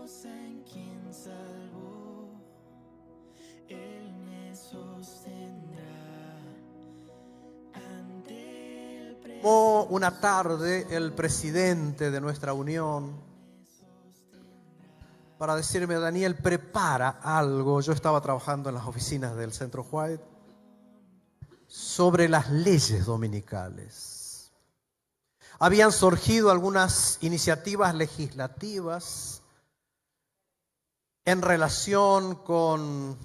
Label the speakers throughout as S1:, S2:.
S1: en quien salvo, Él me sostendrá ante el
S2: Como una tarde el presidente de nuestra unión para decirme: Daniel, prepara algo. Yo estaba trabajando en las oficinas del Centro White sobre las leyes dominicales. Habían surgido algunas iniciativas legislativas en relación con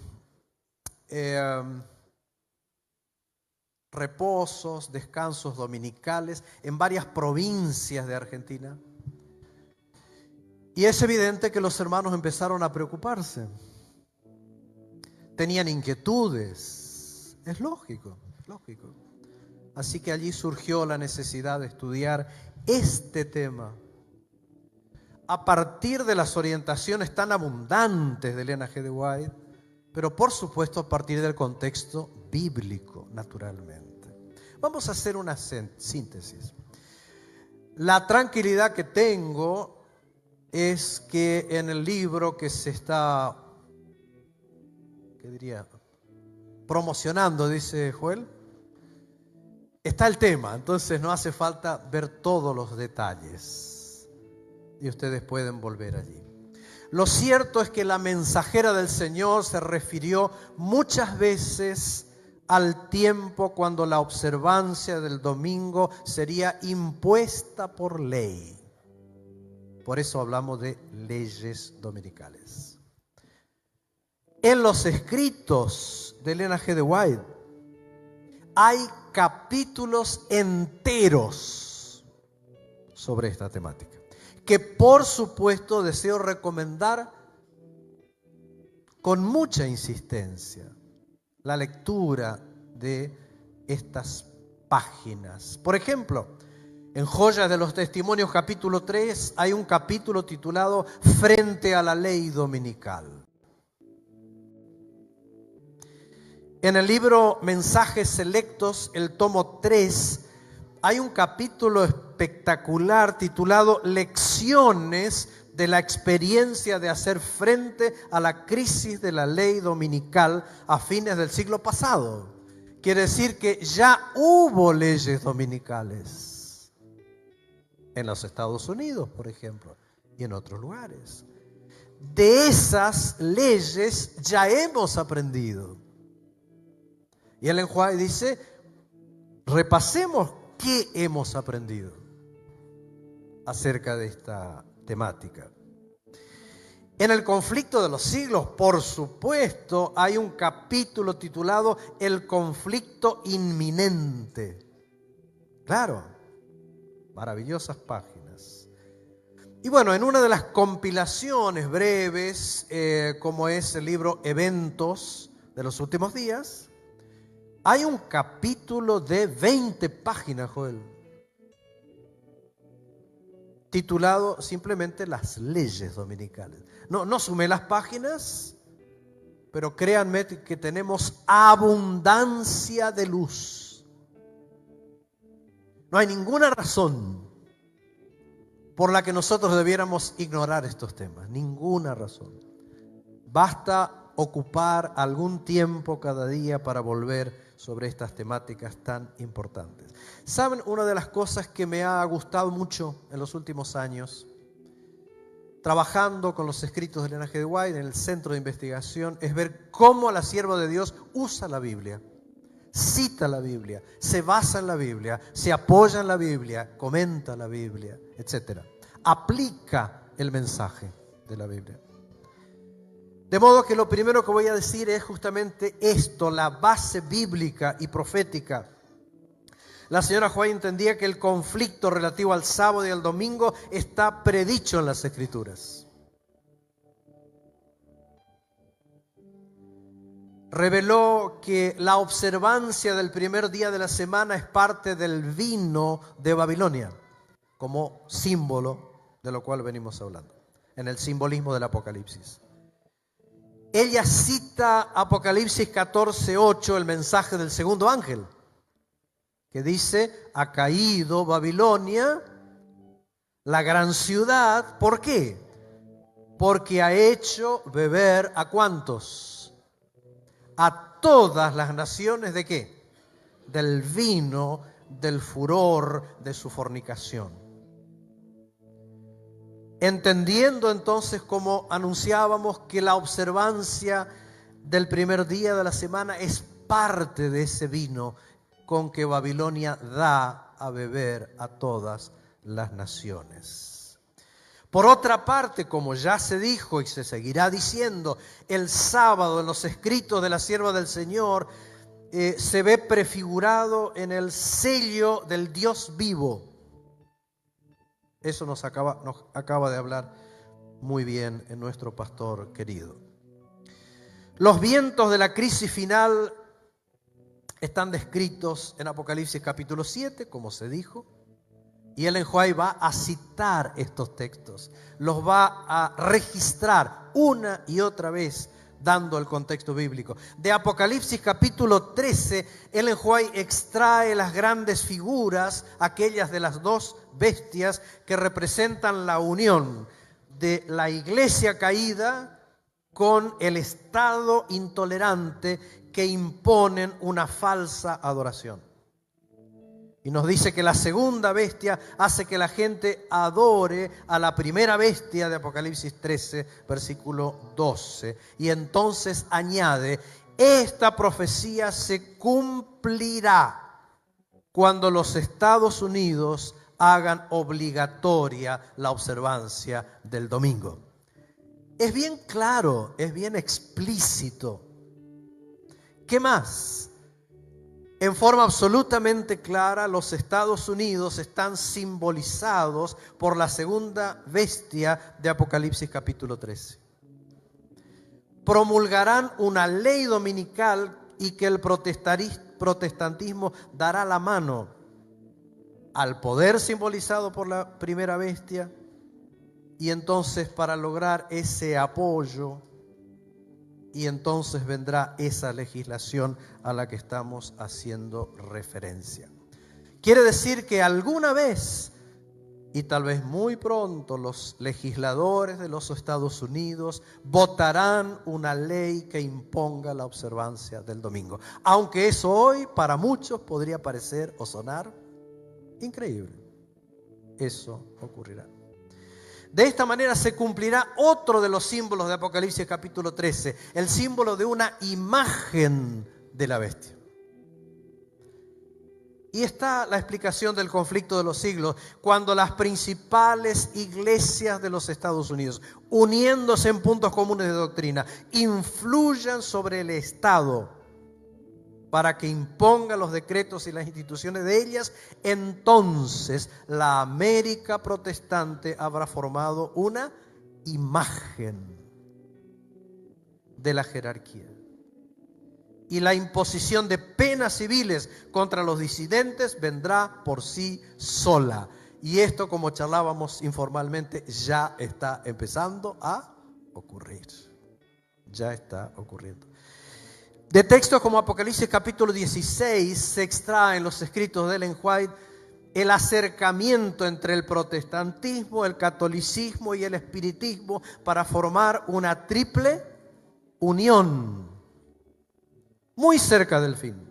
S2: reposos, descansos dominicales en varias provincias de Argentina. Y es evidente que los hermanos empezaron a preocuparse. Tenían inquietudes. Es lógico, es lógico. Así que allí surgió la necesidad de estudiar este tema a partir de las orientaciones tan abundantes de Elena G. de White, pero por supuesto a partir del contexto bíblico, naturalmente. Vamos a hacer una síntesis. La tranquilidad que tengo es que en el libro que se está, promocionando, dice Joel, está el tema, entonces no hace falta ver todos los detalles y ustedes pueden volver allí. Lo cierto es que la mensajera del Señor se refirió muchas veces al tiempo cuando la observancia del domingo sería impuesta por ley. Por eso hablamos de leyes dominicales. En los escritos de Elena G. de White hay capítulos enteros sobre esta temática, que por supuesto deseo recomendar con mucha insistencia la lectura de estas páginas. Por ejemplo, en Joyas de los Testimonios capítulo 3 hay un capítulo titulado Frente a la ley dominical. En el libro Mensajes Selectos, el tomo 3, hay un capítulo espectacular titulado Lecciones de la experiencia de hacer frente a la crisis de la ley dominical a fines del siglo pasado. Quiere decir que ya hubo leyes dominicales en los Estados Unidos, por ejemplo, y en otros lugares. De esas leyes ya hemos aprendido. Y Ellen White dice, repasemos qué hemos aprendido acerca de esta temática. En el conflicto de los siglos, por supuesto, hay un capítulo titulado El conflicto inminente. Claro, maravillosas páginas. Y bueno, en una de las compilaciones breves, como es el libro Eventos de los Últimos Días, hay un capítulo de 20 páginas, Joel, titulado simplemente Las leyes dominicales. No sumé las páginas, pero créanme que tenemos abundancia de luz. No hay ninguna razón por la que nosotros debiéramos ignorar estos temas. Ninguna razón. Basta ocupar algún tiempo cada día para volver sobre estas temáticas tan importantes. ¿Saben? Una de las cosas que me ha gustado mucho en los últimos años, trabajando con los escritos de Elena G. de White en el centro de investigación, es ver cómo la sierva de Dios usa la Biblia, cita la Biblia, se basa en la Biblia, se apoya en la Biblia, comenta la Biblia, etc. Aplica el mensaje de la Biblia. De modo que lo primero que voy a decir es justamente esto, la base bíblica y profética. La señora White entendía que el conflicto relativo al sábado y al domingo está predicho en las Escrituras. Reveló que la observancia del primer día de la semana es parte del vino de Babilonia, como símbolo de lo cual venimos hablando, en el simbolismo del Apocalipsis. Ella cita Apocalipsis 14:8, el mensaje del segundo ángel, que dice, ha caído Babilonia, la gran ciudad. ¿Por qué? porque ha hecho beber ¿a cuántos? A todas las naciones, ¿de qué? Del vino del furor de su fornicación. Entendiendo entonces, como anunciábamos, que la observancia del primer día de la semana es parte de ese vino con que Babilonia da a beber a todas las naciones. Por otra parte, como ya se dijo y se seguirá diciendo, el sábado en los escritos de la sierva del Señor se ve prefigurado en el sello del Dios vivo. Eso nos acaba de hablar muy bien nuestro pastor querido. Los vientos de la crisis final están descritos en Apocalipsis capítulo 7, como se dijo, y Ellen White va a citar estos textos, los va a registrar una y otra vez, dando el contexto bíblico. De Apocalipsis capítulo 13, Ellen White extrae las grandes figuras, aquellas de las dos bestias que representan la unión de la iglesia caída con el estado intolerante que imponen una falsa adoración. Y nos dice que la segunda bestia hace que la gente adore a la primera bestia de Apocalipsis 13, versículo 12. Y entonces añade, esta profecía se cumplirá cuando los Estados Unidos hagan obligatoria la observancia del domingo. Es bien claro, es bien explícito. ¿Qué más? En forma absolutamente clara, los Estados Unidos están simbolizados por la segunda bestia de Apocalipsis capítulo 13. Promulgarán una ley dominical y que el protestantismo dará la mano al poder simbolizado por la primera bestia, y entonces para lograr ese apoyo, y entonces vendrá esa legislación a la que estamos haciendo referencia. Quiere decir que alguna vez, y tal vez muy pronto, los legisladores de los Estados Unidos votarán una ley que imponga la observancia del domingo. Aunque eso hoy para muchos podría parecer o sonar increíble. Eso ocurrirá. De esta manera se cumplirá otro de los símbolos de Apocalipsis capítulo 13, el símbolo de una imagen de la bestia. Y está la explicación del conflicto de los siglos, cuando las principales iglesias de los Estados Unidos, uniéndose en puntos comunes de doctrina, influyan sobre el Estado para que imponga los decretos y las instituciones de ellas, entonces la América protestante habrá formado una imagen de la jerarquía. Y la imposición de penas civiles contra los disidentes vendrá por sí sola. Y esto, como charlábamos informalmente, ya está empezando a ocurrir. Ya está ocurriendo. De textos como Apocalipsis capítulo 16 se extraen los escritos de Ellen White el acercamiento entre el protestantismo, el catolicismo y el espiritismo para formar una triple unión, muy cerca del fin.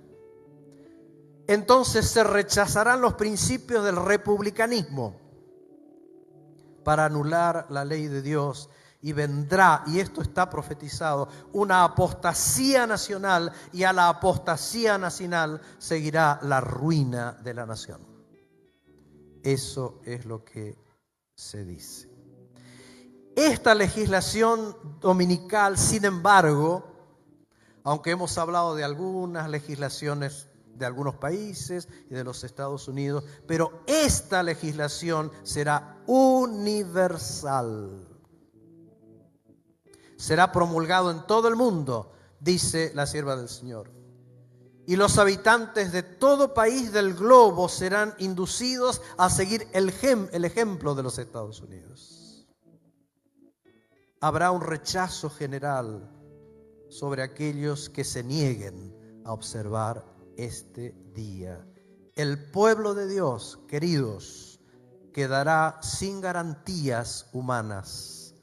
S2: Entonces se rechazarán los principios del republicanismo para anular la ley de Dios. Y vendrá, y esto está profetizado, una apostasía nacional, y a la apostasía nacional seguirá la ruina de la nación. Eso es lo que se dice. Esta legislación dominical, sin embargo, aunque hemos hablado de algunas legislaciones de algunos países y de los Estados Unidos, pero esta legislación será universal. Será promulgado en todo el mundo, dice la sierva del Señor. Y los habitantes de todo país del globo serán inducidos a seguir el ejemplo de los Estados Unidos. Habrá un rechazo general sobre aquellos que se nieguen a observar este día. El pueblo de Dios, queridos, quedará sin garantías humanas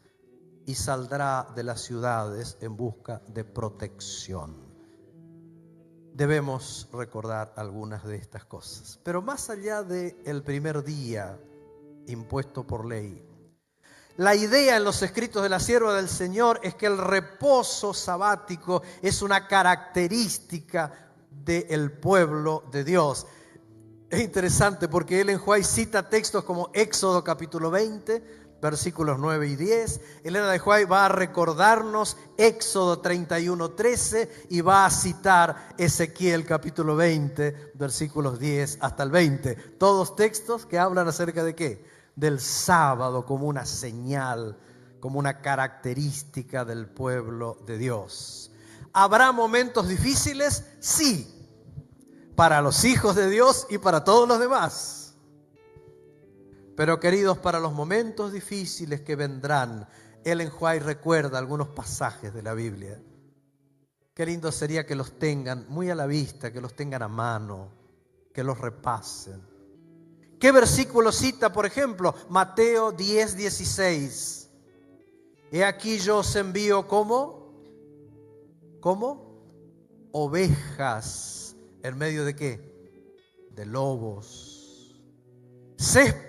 S2: y saldrá de las ciudades en busca de protección. Debemos recordar algunas de estas cosas. Pero más allá del primer día impuesto por ley, la idea en los escritos de la sierva del Señor es que el reposo sabático es una característica del pueblo de Dios. Es interesante porque Ellen White cita textos como Éxodo capítulo 20, versículos 9 y 10. Elena de White va a recordarnos Éxodo 31, 13 y va a citar Ezequiel capítulo 20, versículos 10 hasta el 20. Todos textos que hablan acerca de ¿qué? Del sábado como una señal, como una característica del pueblo de Dios. ¿Habrá momentos difíciles? Sí, para los hijos de Dios y para todos los demás. Pero queridos, para los momentos difíciles que vendrán, Ellen White recuerda algunos pasajes de la Biblia. Qué lindo sería que los tengan muy a la vista, que los tengan a mano, que los repasen. ¿Qué versículo cita, por ejemplo? Mateo 10, 16. He aquí yo os envío como ovejas en medio de ¿qué? De lobos. Sed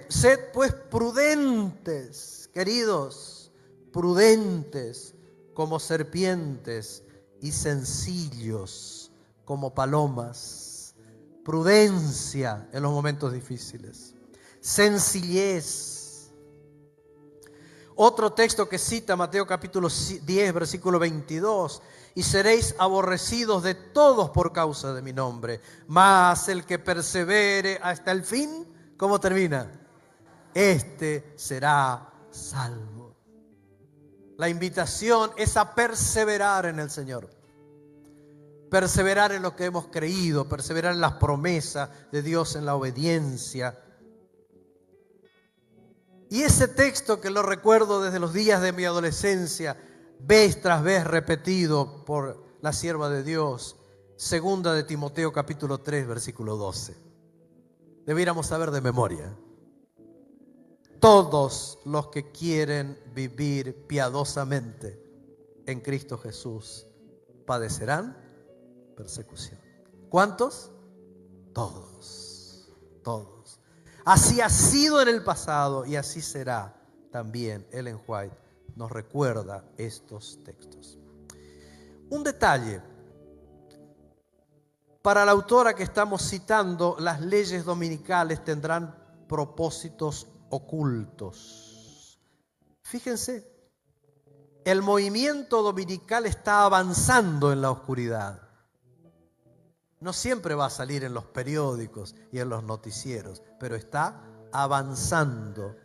S2: pues prudentes, queridos, prudentes como serpientes y sencillos como palomas. Prudencia en los momentos difíciles. Sencillez. Otro texto que cita Mateo capítulo 10, versículo 22. Y seréis aborrecidos de todos por causa de mi nombre. Mas el que persevere hasta el fin, ¿cómo termina? Este será salvo. La invitación es a perseverar en el Señor. Perseverar en lo que hemos creído, perseverar en las promesas de Dios, en la obediencia. Y ese texto que lo recuerdo desde los días de mi adolescencia, vez tras vez repetido por la sierva de Dios, segunda de Timoteo capítulo 3, versículo 12. Debiéramos saber de memoria. Todos los que quieren vivir piadosamente en Cristo Jesús padecerán persecución. ¿Cuántos? Todos. Todos. Así ha sido en el pasado y así será también. Ellen White nos recuerda estos textos. Un detalle. Para la autora que estamos citando, las leyes dominicales tendrán propósitos ocultos. Fíjense, el movimiento dominical está avanzando en la oscuridad. No siempre va a salir en los periódicos y en los noticieros, pero está avanzando.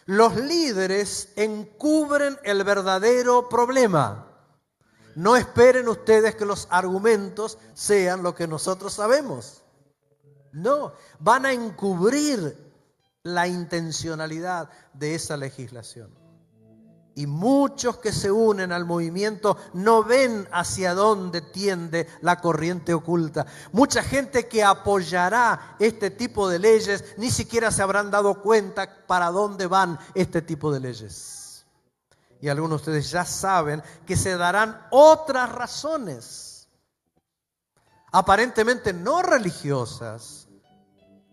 S2: Los líderes encubren el verdadero problema. No esperen ustedes que los argumentos sean lo que nosotros sabemos. No, van a encubrir la intencionalidad de esa legislación. Y muchos que se unen al movimiento no ven hacia dónde tiende la corriente oculta. Mucha gente que apoyará este tipo de leyes ni siquiera se habrán dado cuenta para dónde van este tipo de leyes. Y algunos de ustedes ya saben que se darán otras razones, aparentemente no religiosas,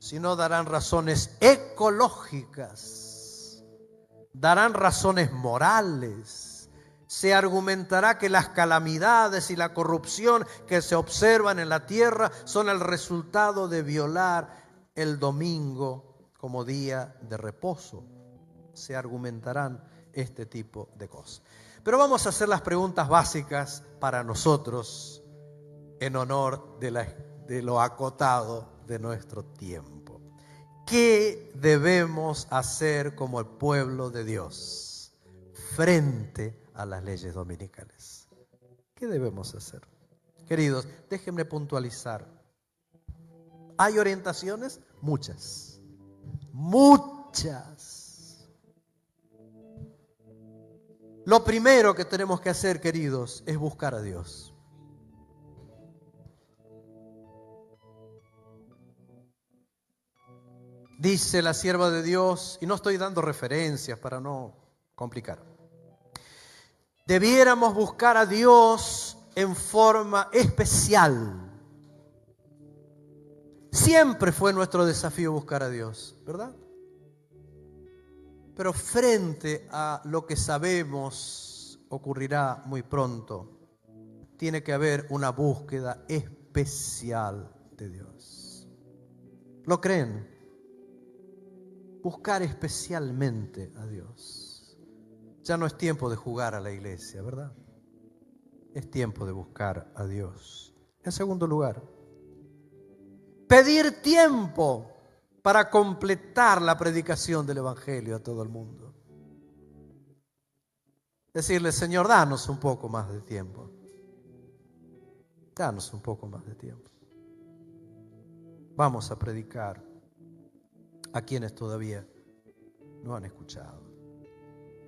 S2: sino darán razones ecológicas. Darán razones morales. Se argumentará que las calamidades y la corrupción que se observan en la tierra son el resultado de violar el domingo como día de reposo. Se argumentarán este tipo de cosas. Pero vamos a hacer las preguntas básicas para nosotros en honor de lo acotado de nuestro tiempo. ¿Qué debemos hacer como el pueblo de Dios frente a las leyes dominicales? ¿Qué debemos hacer? Queridos, déjenme puntualizar. ¿Hay orientaciones? Muchas. Muchas. Lo primero que tenemos que hacer, queridos, es buscar a Dios. Dice la sierva de Dios, y no estoy dando referencias para no complicar. Debiéramos buscar a Dios en forma especial. Siempre fue nuestro desafío buscar a Dios, ¿verdad? Pero frente a lo que sabemos ocurrirá muy pronto, tiene que haber una búsqueda especial de Dios. ¿Lo creen? Buscar especialmente a Dios. Ya no es tiempo de jugar a la iglesia, ¿verdad? Es tiempo de buscar a Dios. En segundo lugar, pedir tiempo para completar la predicación del Evangelio a todo el mundo. Decirle, Señor, danos un poco más de tiempo. Danos un poco más de tiempo. Vamos a predicar a quienes todavía no han escuchado.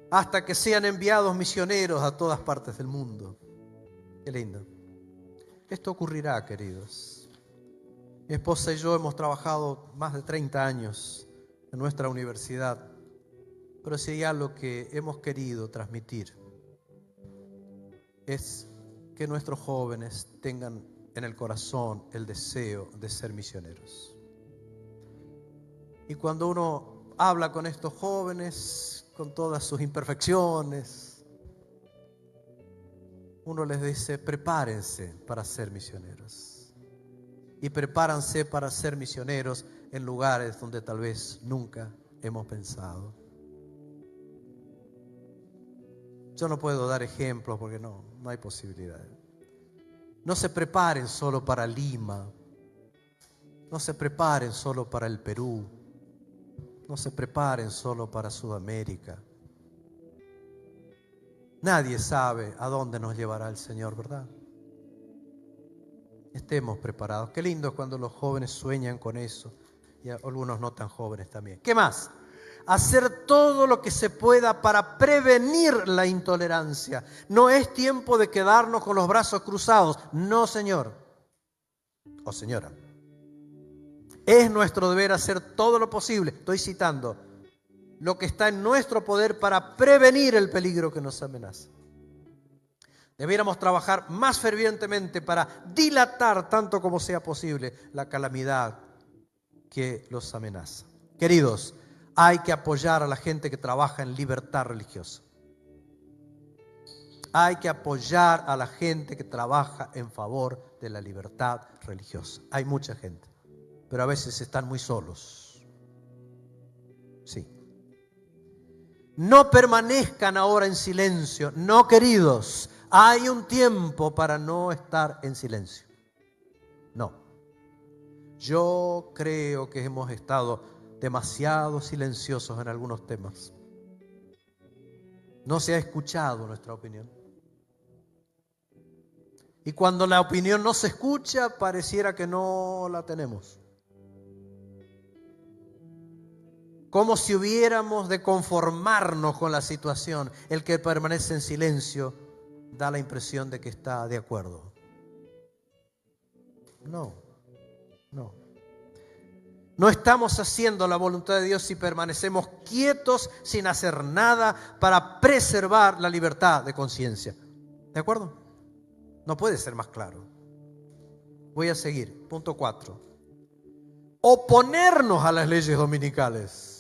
S2: Hasta que sean enviados misioneros a todas partes del mundo. Qué lindo. Esto ocurrirá, queridos. Mi esposa y yo hemos trabajado más de 30 años en nuestra universidad, pero si hay algo que hemos querido transmitir es que nuestros jóvenes tengan en el corazón el deseo de ser misioneros. Y cuando uno habla con estos jóvenes, con todas sus imperfecciones, uno les dice, prepárense para ser misioneros. Y prepárense para ser misioneros en lugares donde tal vez nunca hemos pensado. Yo no puedo dar ejemplos porque no hay posibilidad. No se preparen solo para Lima. No se preparen solo para el Perú. No se preparen solo para Sudamérica. Nadie sabe a dónde nos llevará el Señor, ¿verdad? Estemos preparados. Qué lindo cuando los jóvenes sueñan con eso. Y algunos no tan jóvenes también. ¿Qué más? Hacer todo lo que se pueda para prevenir la intolerancia. No es tiempo de quedarnos con los brazos cruzados. No, señor. O señora. Es nuestro deber hacer todo lo posible. Estoy citando. Lo que está en nuestro poder para prevenir el peligro que nos amenaza. Debiéramos trabajar más fervientemente para dilatar tanto como sea posible la calamidad que los amenaza. Queridos, hay que apoyar a la gente que trabaja en libertad religiosa. Hay que apoyar a la gente que trabaja en favor de la libertad religiosa. Hay mucha gente, pero a veces están muy solos. Sí. No permanezcan ahora en silencio. No, queridos. Hay un tiempo para no estar en silencio. No. Yo creo que hemos estado demasiado silenciosos en algunos temas. No se ha escuchado nuestra opinión. Y cuando la opinión no se escucha, pareciera que no la tenemos. Como si hubiéramos de conformarnos con la situación. El que permanece en silencio da la impresión de que está de acuerdo. No. No estamos haciendo la voluntad de Dios si permanecemos quietos sin hacer nada para preservar la libertad de conciencia. ¿De acuerdo? No puede ser más claro. Voy a seguir. Punto 4. Oponernos a las leyes dominicales.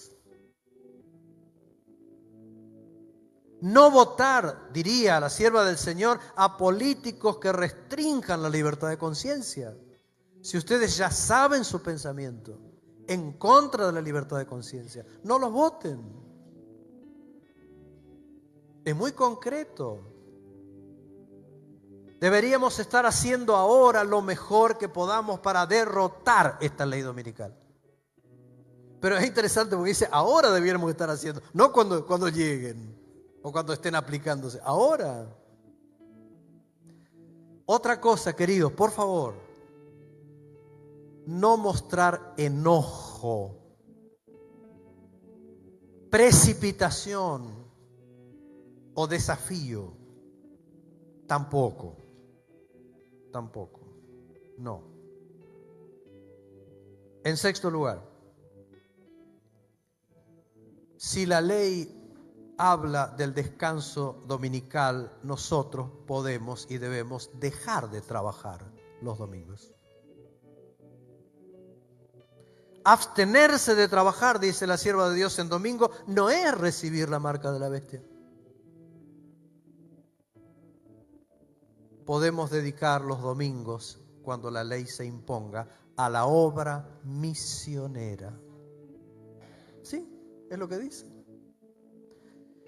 S2: No votar, diría la sierva del Señor, a políticos que restrinjan la libertad de conciencia. Si ustedes ya saben su pensamiento en contra de la libertad de conciencia, no los voten. Es muy concreto. Deberíamos estar haciendo ahora lo mejor que podamos para derrotar esta ley dominical. Pero es interesante porque dice, ahora debiéramos estar haciendo, no cuando lleguen o cuando estén aplicándose, ahora. Otra cosa, queridos, por favor, no mostrar enojo, precipitación o desafío. Tampoco. No. En sexto lugar, si la ley habla del descanso dominical, nosotros podemos y debemos dejar de trabajar los domingos. Abstenerse de trabajar, dice la sierva de Dios, en domingo, no es recibir la marca de la bestia. Podemos dedicar los domingos, cuando la ley se imponga, a la obra misionera. Sí, es lo que dice.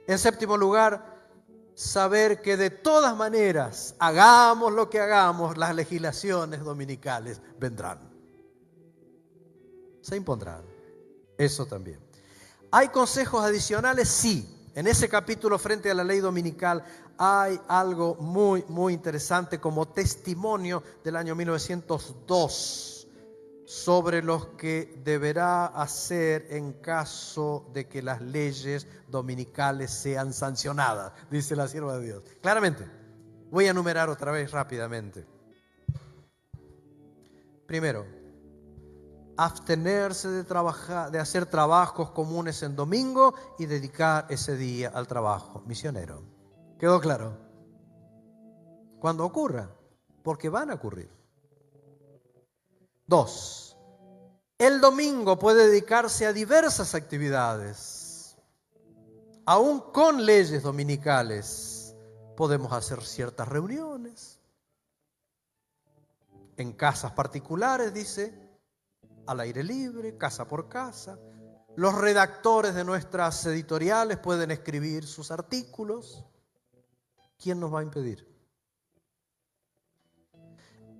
S2: En séptimo lugar, saber que de todas maneras, hagamos lo que hagamos, las legislaciones dominicales vendrán. Se impondrán. Eso también. ¿Hay consejos adicionales? Sí. En ese capítulo, frente a la ley dominical, hay algo muy, muy interesante como testimonio del año 1902 sobre los que deberá hacer en caso de que las leyes dominicales sean sancionadas, dice la sierva de Dios. Claramente, voy a enumerar otra vez rápidamente. Primero, abstenerse de trabajar, de hacer trabajos comunes en domingo y dedicar ese día al trabajo misionero. ¿Quedó claro? Cuando ocurra, porque van a ocurrir. 2. El domingo puede dedicarse a diversas actividades. Aún con leyes dominicales podemos hacer ciertas reuniones. En casas particulares, dice, al aire libre, casa por casa. Los redactores de nuestras editoriales pueden escribir sus artículos. ¿Quién nos va a impedir?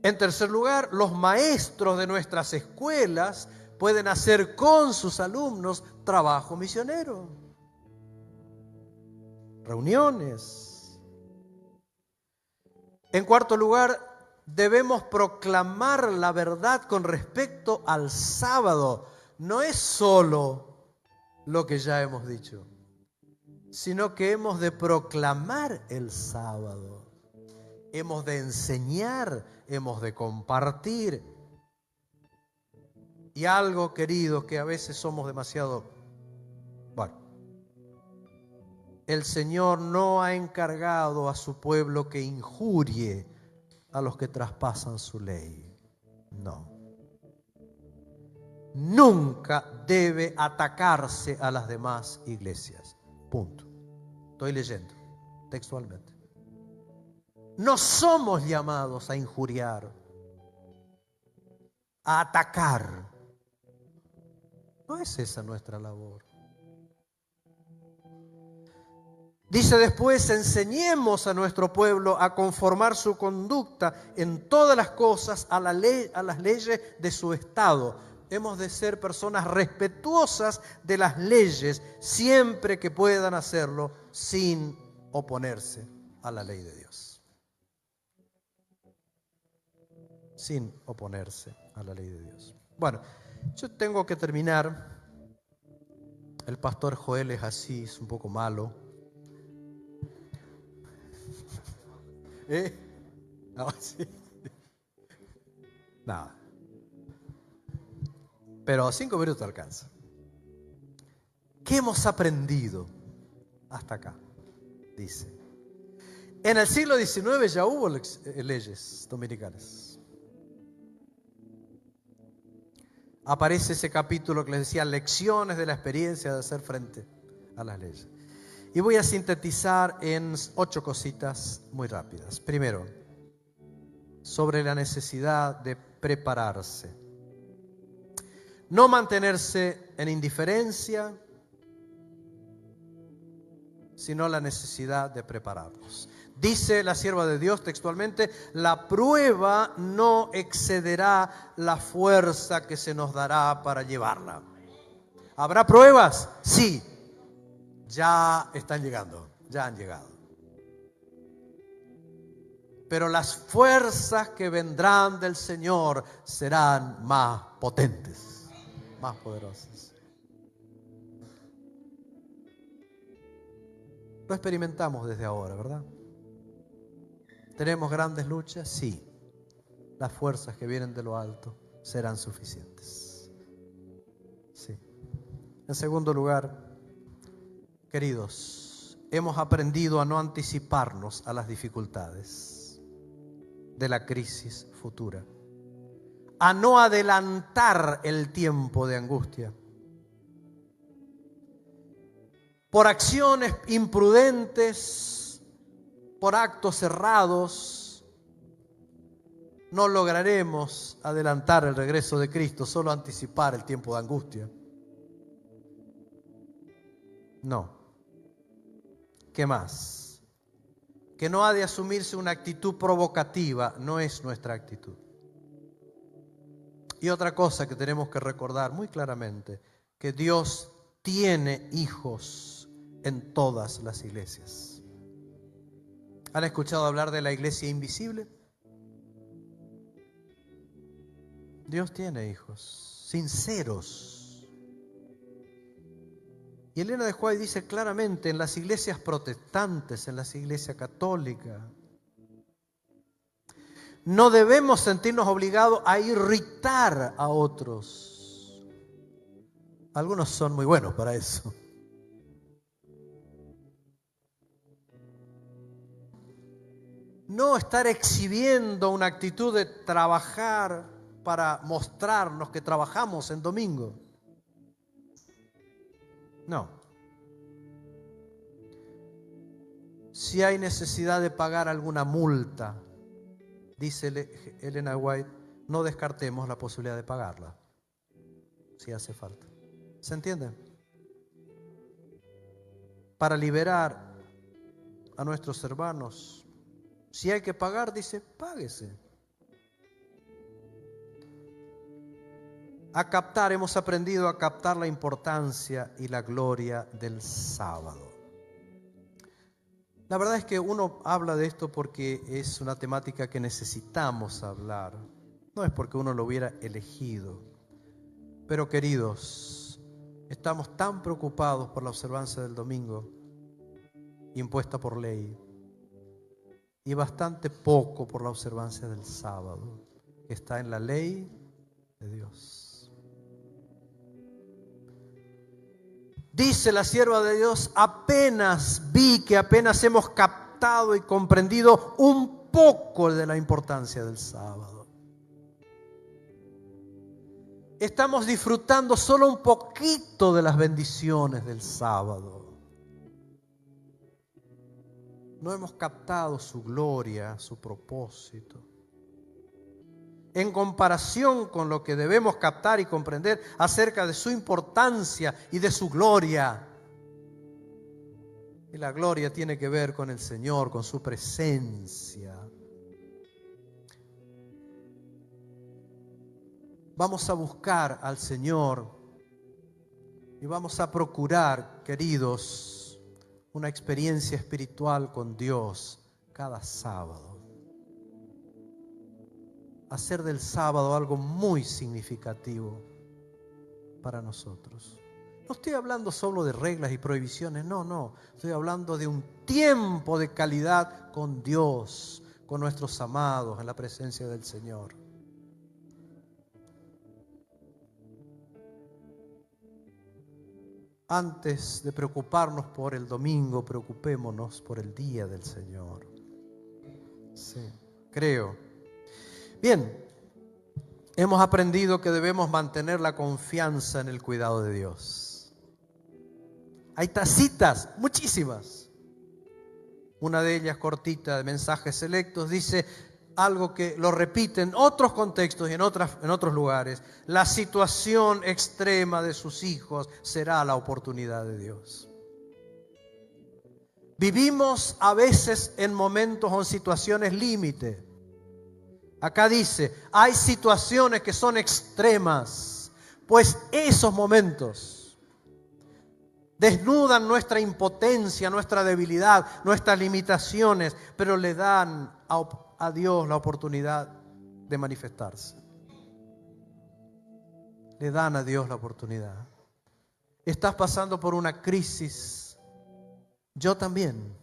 S2: En tercer lugar, los maestros de nuestras escuelas pueden hacer con sus alumnos trabajo misionero, reuniones. En cuarto lugar, debemos proclamar la verdad con respecto al sábado. No es solo lo que ya hemos dicho, sino que hemos de proclamar el sábado. Hemos de enseñar, hemos de compartir. Y algo, queridos, que a veces somos demasiado... Bueno, el Señor no ha encargado a su pueblo que injurie a los que traspasan su ley. No. Nunca debe atacarse a las demás iglesias. Punto. Estoy leyendo textualmente. No somos llamados a injuriar, a atacar. No es esa nuestra labor. Dice después, enseñemos a nuestro pueblo a conformar su conducta en todas las cosas a las leyes de su estado. Hemos de ser personas respetuosas de las leyes siempre que puedan hacerlo sin oponerse a la ley de Dios. Sin oponerse a la ley de Dios. Bueno, yo tengo que terminar. El pastor Joel es así, es un poco malo. No, sí. Nada. Pero 5 minutos alcanza. ¿Qué hemos aprendido hasta acá? Dice. En el siglo XIX ya hubo leyes dominicales. Aparece ese capítulo que les decía, lecciones de la experiencia de hacer frente a las leyes. Y voy a sintetizar en 8 cositas muy rápidas. Primero, sobre la necesidad de prepararse. No mantenerse en indiferencia, sino la necesidad de prepararnos. Dice la sierva de Dios textualmente, la prueba no excederá la fuerza que se nos dará para llevarla. ¿Habrá pruebas? Sí. Ya están llegando, ya han llegado. Pero las fuerzas que vendrán del Señor serán más potentes, más poderosas. Lo experimentamos desde ahora, ¿verdad? ¿Tenemos grandes luchas? Sí. Las fuerzas que vienen de lo alto serán suficientes. Sí. En segundo lugar, queridos, hemos aprendido a no anticiparnos a las dificultades de la crisis futura, a no adelantar el tiempo de angustia. Por acciones imprudentes, por actos errados, no lograremos adelantar el regreso de Cristo, solo anticipar el tiempo de angustia. No. ¿Qué más? Que no ha de asumirse una actitud provocativa, no es nuestra actitud. Y otra cosa que tenemos que recordar muy claramente, que Dios tiene hijos en todas las iglesias. ¿Han escuchado hablar de la iglesia invisible? Dios tiene hijos sinceros. Y Elena de White dice claramente, en las iglesias protestantes, en las iglesias católicas, no debemos sentirnos obligados a irritar a otros. Algunos son muy buenos para eso. No estar exhibiendo una actitud de trabajar para mostrarnos que trabajamos en domingo. No. Si hay necesidad de pagar alguna multa, dice Elena White, no descartemos la posibilidad de pagarla, si hace falta. ¿Se entiende? Para liberar a nuestros hermanos, si hay que pagar, dice, páguese. Hemos aprendido a captar la importancia y la gloria del sábado. La verdad es que uno habla de esto porque es una temática que necesitamos hablar. No es porque uno lo hubiera elegido. Pero queridos, estamos tan preocupados por la observancia del domingo impuesta por ley y bastante poco por la observancia del sábado, que está en la ley de Dios. Dice la sierva de Dios, apenas hemos captado y comprendido un poco de la importancia del sábado. Estamos disfrutando solo un poquito de las bendiciones del sábado. No hemos captado su gloria, su propósito. En comparación con lo que debemos captar y comprender acerca de su importancia y de su gloria. Y la gloria tiene que ver con el Señor, con su presencia. Vamos a buscar al Señor y vamos a procurar, queridos, una experiencia espiritual con Dios cada sábado. Hacer del sábado algo muy significativo para nosotros. No estoy hablando solo de reglas y prohibiciones, no. Estoy hablando de un tiempo de calidad con Dios, con nuestros amados, en la presencia del Señor. Antes de preocuparnos por el domingo, preocupémonos por el día del Señor. Sí, creo. Bien, hemos aprendido que debemos mantener la confianza en el cuidado de Dios. Hay tacitas, muchísimas. Una de ellas cortita de mensajes selectos dice algo que lo repite en otros contextos y en otros lugares. La situación extrema de sus hijos será la oportunidad de Dios. Vivimos a veces en momentos o en situaciones límite. Acá dice, hay situaciones que son extremas, pues esos momentos desnudan nuestra impotencia, nuestra debilidad, nuestras limitaciones, pero le dan a Dios la oportunidad de manifestarse. Le dan a Dios la oportunidad. Estás pasando por una crisis, yo también,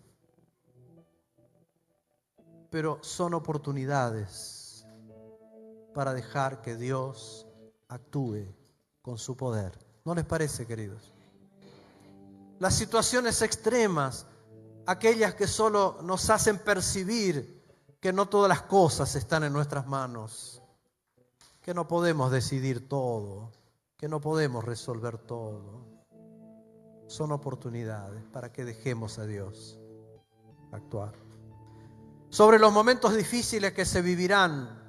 S2: pero son oportunidades para dejar que Dios actúe con su poder. ¿No les parece, queridos? Las situaciones extremas aquellas que solo nos hacen percibir que no todas las cosas están en nuestras manos, que no podemos decidir todo, que no podemos resolver todo. Son oportunidades para que dejemos a Dios actuar. Sobre los momentos difíciles que se vivirán,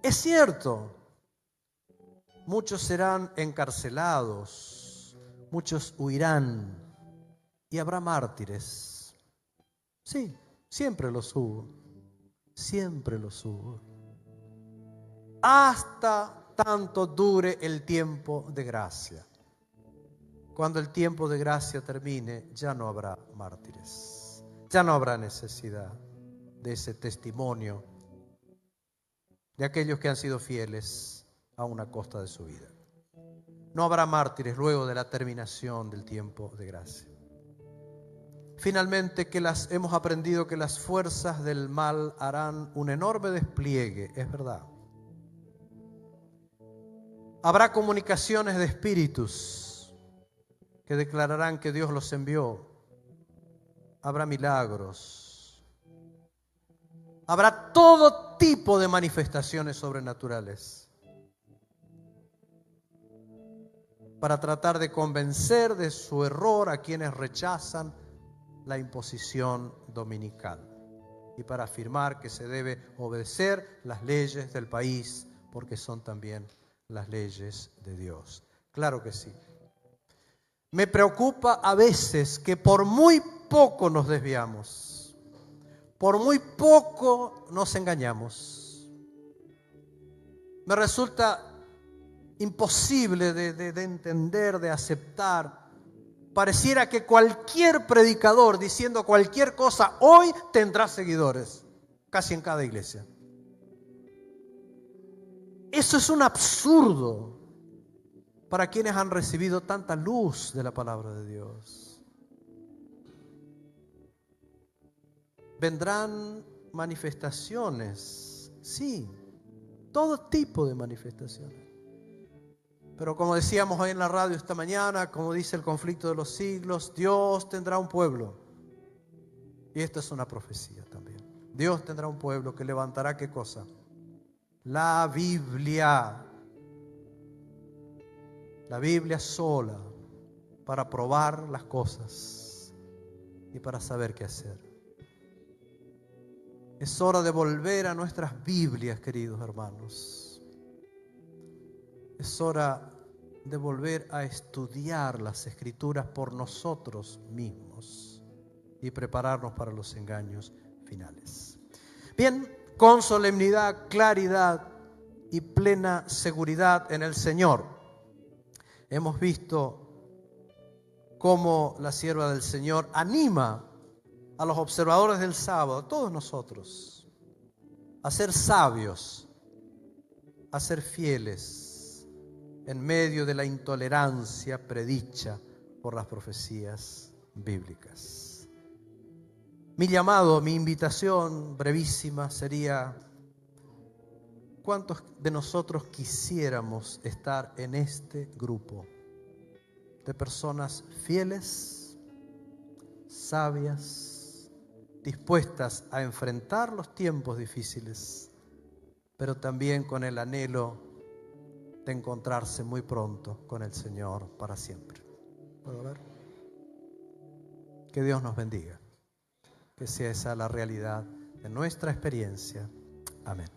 S2: es cierto, muchos serán encarcelados, muchos huirán y habrá mártires. Sí, siempre los hubo, siempre los hubo. Hasta tanto dure el tiempo de gracia. Cuando el tiempo de gracia termine, ya no habrá mártires, ya no habrá necesidad de ese testimonio de aquellos que han sido fieles a una costa de su vida. No habrá mártires luego de la terminación del tiempo de gracia. Finalmente, hemos aprendido que las fuerzas del mal harán un enorme despliegue, es verdad. Habrá comunicaciones de espíritus que declararán que Dios los envió. Habrá milagros. Habrá todo tipo de manifestaciones sobrenaturales para tratar de convencer de su error a quienes rechazan la imposición dominical y para afirmar que se debe obedecer las leyes del país porque son también las leyes de Dios. Claro que sí. Me preocupa a veces que por muy poco nos desviamos, por muy poco nos engañamos. Me resulta imposible de entender, de aceptar. Pareciera que cualquier predicador diciendo cualquier cosa hoy tendrá seguidores, casi en cada iglesia. Eso es un absurdo para quienes han recibido tanta luz de la palabra de Dios. Vendrán manifestaciones, sí, todo tipo de manifestaciones. Pero como decíamos hoy en la radio esta mañana, como dice el conflicto de los siglos, Dios tendrá un pueblo. Y esta es una profecía también. Dios tendrá un pueblo que levantará ¿qué cosa? La Biblia. La Biblia sola para probar las cosas y para saber qué hacer. Es hora de volver a nuestras Biblias, queridos hermanos. Es hora de volver a estudiar las Escrituras por nosotros mismos y prepararnos para los engaños finales. Bien, con solemnidad, claridad y plena seguridad en el Señor, hemos visto cómo la sierva del Señor anima a los observadores del sábado, a todos nosotros, a ser sabios, a ser fieles en medio de la intolerancia predicha por las profecías bíblicas. Mi llamado, mi invitación brevísima sería: ¿cuántos de nosotros quisiéramos estar en este grupo de personas fieles, sabias, dispuestas a enfrentar los tiempos difíciles, pero también con el anhelo de encontrarse muy pronto con el Señor para siempre? ¿Puedo ver? Que Dios nos bendiga. Que sea esa la realidad de nuestra experiencia. Amén.